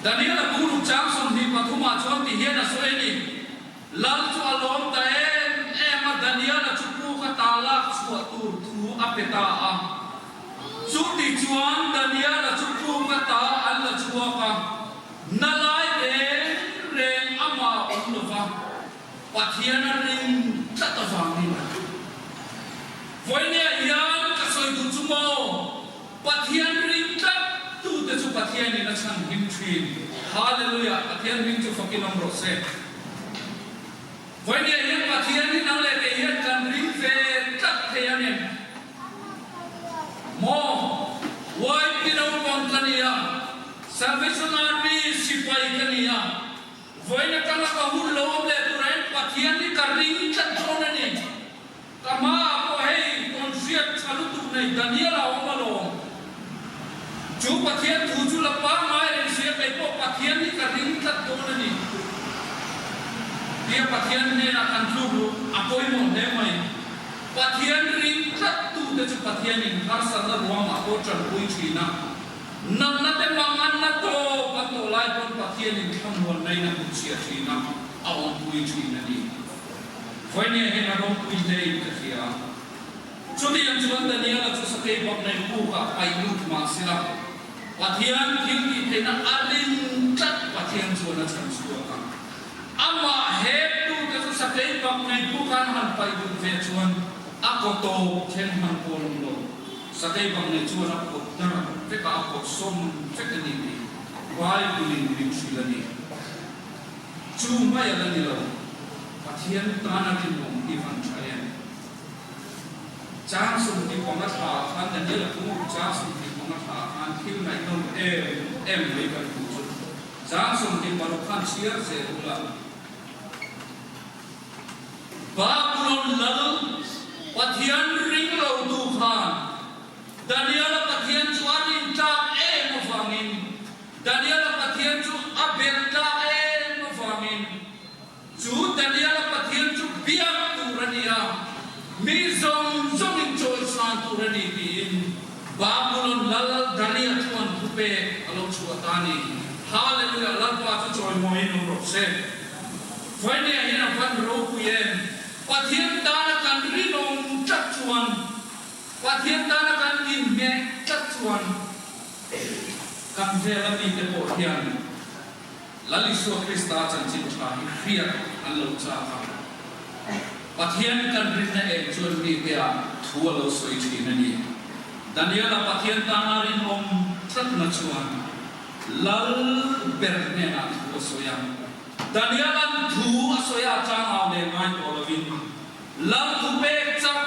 Daniel puru chang som di pathuma chom ti hian a soeni lam chu alom ta em Daniel chu ka talak chu tur thu apeta a chu ti chuan Daniel chu ka ta an la chu ka nalai re ama onlova pathian ring ta ta wangin voine yan ka soi du chu mo pathian ring ta tu te chu pathian ni na chan him thin hallelujah pathian ring chu fakin om ro se voine yan pathian ni nang le te yan kan ring fe tat the yan mo wai pino kon kania salvation army sipai kania voine kala ka hul lo le turan pathian ni ka ring tat chona ni kama ko hei kon siat chalu tu nei Daniel a omalo Chu pathian thu chu lapa mai le sia kai po pathian ni ka ring tat do na ni dia pathian ne na kan thu apoi mo ne mai pathian ring tat tu te chu pathian ni har san na ruang a ko chan pui china nam na te mangan na to pa to lai pon pathian ni tham hon nai na ku sia china a on pui china ni foi ne he na ro pui dei te sia chu ti yang chuan da ni ala chu sa kai bok nai pu ka ai lut ma sila pathian king ti te na alin tat pathian chu na chan su ka ama he tu te chu sa kai bok nai pu kan han pai du ve chuan a ko to chen han ko long lo sa kai bok nai chu na ko na ve ka ko som ve ka ni ni wai bu lin ring sila ni chu mai ala ni lo pathian ta na tin mong ti van chayan Chang sum ti ko na tha khan da ni la tu chang sum ti ko na tha khan thil nai nom em le ka tu chu chang sum ti ko khan chiar se ula Babylon lal pathian ring lo tu khan Daniel pathian chu arin ta no fangin Daniel pathian chu abel ta no fangin chu Daniel pathian chu biak tu rania mi zong zong in choi san tu rani bin Babylon lal Daniel chuan thupe alo chuatani hallelujah lal pa chu choi moi no ro se foi ne hina van ro ku yen pathian ta na kan ri nom chat chuan pathian ta na kan in me chat chuan kan ve la ni te po hian lali su Krista chan chin tha hi khia an lo cha ka pathian kan rin na chuan mi pe a thua lo soi thi na ni Daniel a pathian ta na rin om chat na chuan lal ber ne na thu soya Daniel an thu asoya chang a le ngai to lovin lal thu pe chak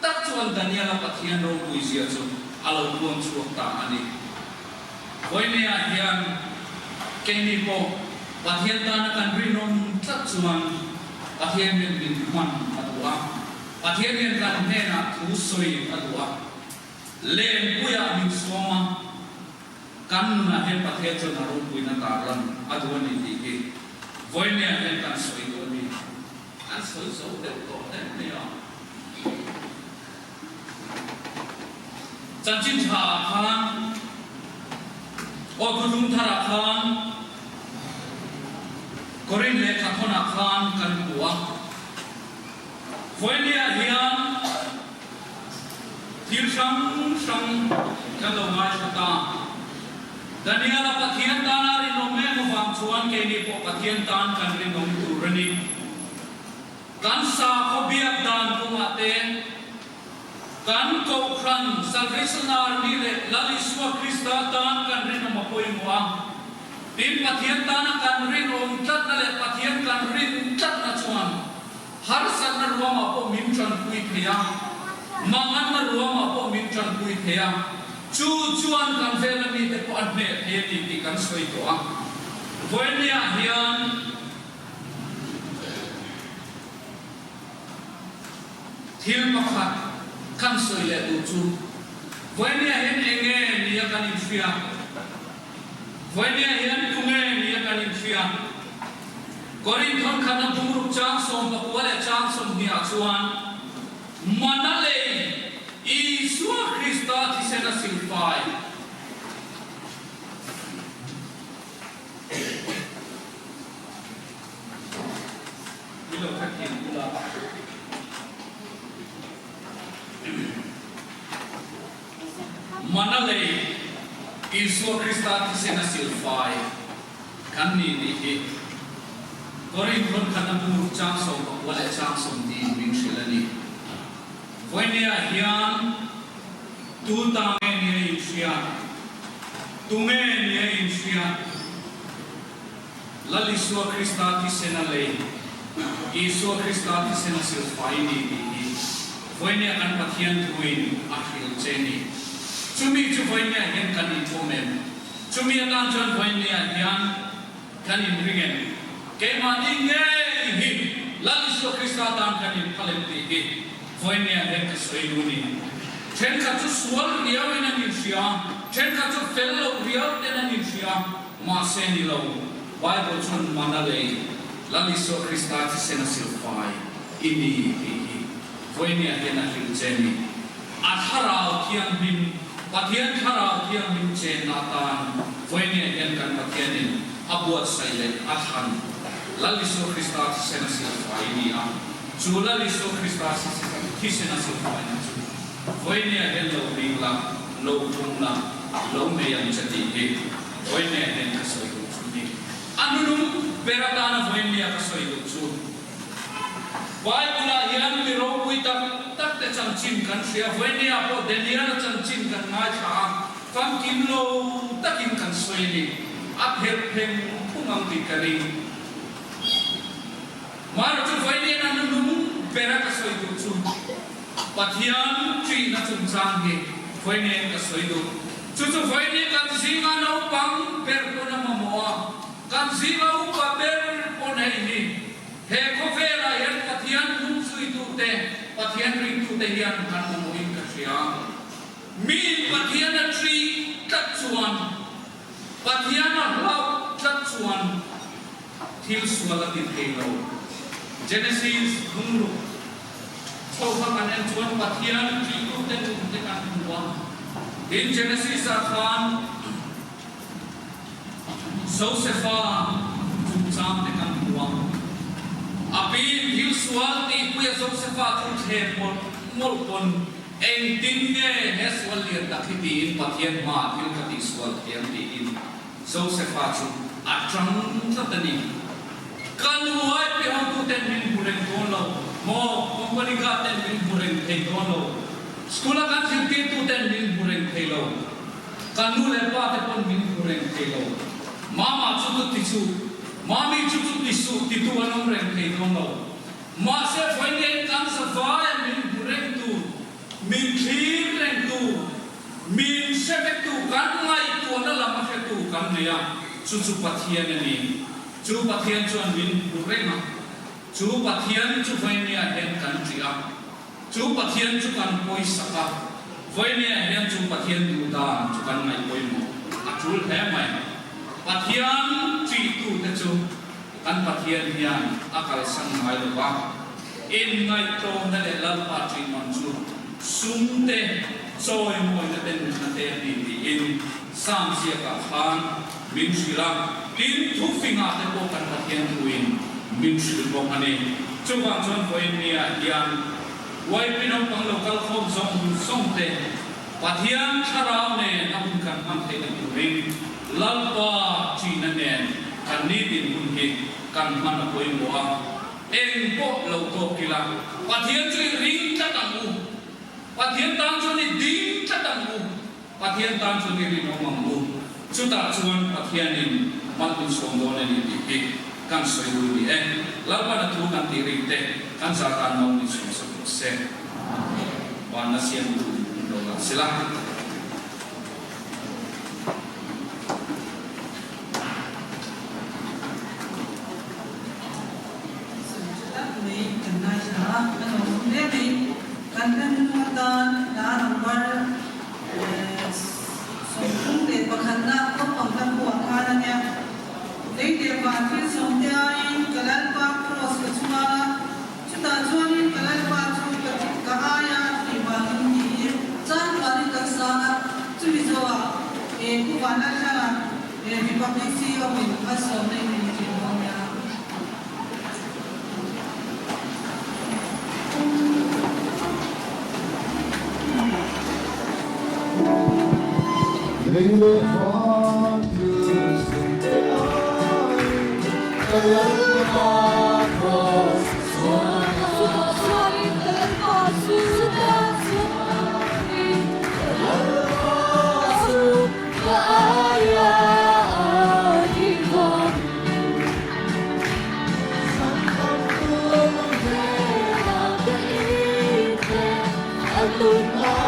tak chuan Daniel a pathian ro pui sia chu alo buang chu ta ani voine a hian keni po pathian ta na kan rin om chat chuan pathian men bin man adua pathian men kan ne na thu soi adua len puya min soma kan na he pathian chu na ro pui na ta ran adua ni ti ki voine a hen kan soi do ni an soi so de to ne จันจินชาคานโอคุดุมธาราคานกรินเลขาธนาคารกันหัววันนี้เฮียนที่ช่างกันลงมาชะตาแต่เนี่ยเราปะเทียนตานารินโนเมมฟังชวนเกณีปปะเทียนตานกันรินโนมตูรณีกันสาขบียดดานกุมาเตกันกบครันสัลเวชนาร์นี่เลยลลิสวคริสตาตานกันรินโนมาโพยมัวทีมปะเทียนตานากันรินโนมจัดนั่นแหละปะเทียนกันรินจัดนะชวนหาร์สันนรัวมาโพมินจันคุยเทียมังอันนรัวมาโพมินจันคุยเทียจูจวนกันเฟลมีแต่ปอันเนเฮียดีกันสวยตัววันนี้เฮียนทิลมาขัดกันสวยเลยดูจูวันนี้เห็นเองนี่กันอินฟิอาวันนี้เห็นตุเงนี่กันอินฟิอาก่อนที่ท่านขันน้ำบุรุษจ้างสมบัติว่าจ้างสมเดียจวนมันนั่นเลยอิสุคริสต์ที่เสนาสิลไฟนี่เราทักเห็นกุลามันนั่นเลยอิสุคริสต์ที่เสนาสิลไฟกันนี่นี่ก่อนที่ท่านขันน้ำบุรุษจ้างสมบัติว่าจ้างสมดีมิงศิลนี่วันนี้เฮียนตูตาเมนี่อินเชียตูเมนี่อินเชียลลิสวคริสต์ที่เซนาเลอิสวคริสต์ที่เซนาสิลไฟนี่วันนี้กันปะเทียนทวินอาคิลเจนี่จุมีจุวันนี้เห็นกันอินโฟเมนจุมีตั้งจนวันนี้เฮียนกันอินริเกนเกมาดิเงฮิลลิสวคริสต์ตามกันอินพาเลนติฮิวันนี้เห็นกันสวยดูนี่เช่นกับจุดสวรรค์เรียวในนิวเซียเช่นกับจุดเฟลโลเรียวในนิวเซียมาเซนิโลไบเบิลชนมานาเลลลิสคริสต์ที่เซนาสิลไฟอินีฮีวันนี้เห็นนักฮิลเจนีอัฐาราวเทียงบินปะเทียนทาราวเทียงบินเจนนาตานวันนี้เห็นกันปะเทียนินอับวัดไซเลอัฐานลลิสคริสต์ที่เซนาสิลไฟนี่อ่ะจูลลิสคริสต์ที่เซนาสิลไฟนั่นจูวันนี้เห็นโลบิงลาโลบุงลาโลเมียนจะดีเองวันนี้เห็นกระสวยดูจูนี่อันนู้นเบราตานะวันนี้กระสวยดูจูไว้บุลาเฮียนมีโรบุยตักแต่จังจินกันเสียวันนี้พอเดนียลจังจินกันง่ายช้าฟังกินโลตักกินกันสวยนี่อัพเฮลเพงพุ่งอังติกรีมาจุดวันนี้นั่นนู้นเบรากระสวยดูจูปะเทียนจีน่าจุนจางเฮวันนี้กระสวยดูจุดวันนี้กันสิงานเอาปังเปิดคนน้ำมัวกันสิงเอาปังเปิดคนไหนนี่เฮโคเฟลาเห็นปะเทียนนุ่งสุยตุเตปะเทียนริงตุเตยันกันมวยกันเสียมีปะเทียนทรีจัดชวนปะเทียนเราจัดชวนทิลสวลติเทโลเจเนซิสหุ่นลูกโชว์พักันเองชวนปะเทียนทรีตุเตตุเตกันหัวin Genesis akan Josefa jumsam tekan buang api hil sual ti puya Josefa tuthe mol pon eng tinge heswal lian dakitin pathian ma hil kati sual tiang ti in Josefa chu atram tatani kan huai pe hom tu ten min bureng kono mo company ka ten min bureng thei kono sekolah kan singkir tu ten min bureng thelo kanu lepa te pon min bureng thelo mama chutut tisu mami chutut tisu titu anong reng thelo no ma se foinen kan sa vai min bureng tu min thir reng tu min sepek tu kan ngai tu na lama se tu kan ria chu pathian ni chu pathian chuan min bureng ma chu pathian chu foinia hen kan ria chú pathian chú kan poi saka voi ne hian chú pathian tu ta chú kan ngai poi mo a chul he mai pathian chi tu te chu kan pathian hian akal sang mai lo ba in ngai to na le lal pa chi mon chu sum te soi moi na ten na te ni in sam sia ka khan min shila tin thu finga te ko kan pathian tuin min shil bong ani chuwang chon voin nia hian wai pinong pang local khom song te pathian tharau ne amun kan am te na tuin lalpa china ne kan ni tin hun hi kan man koi moa eng po lo to kila pathian chui ring ta tamu pathian tang chu ni ding ta tamu pathian tang chu ni ri no mamu chuta chuan pathian in man kun som do ne ni ti kan soi ru ni lalpa na thu kan ti ring te kan sa kan no ni su se wa na sian tu do la sila They live on through the line, the love across the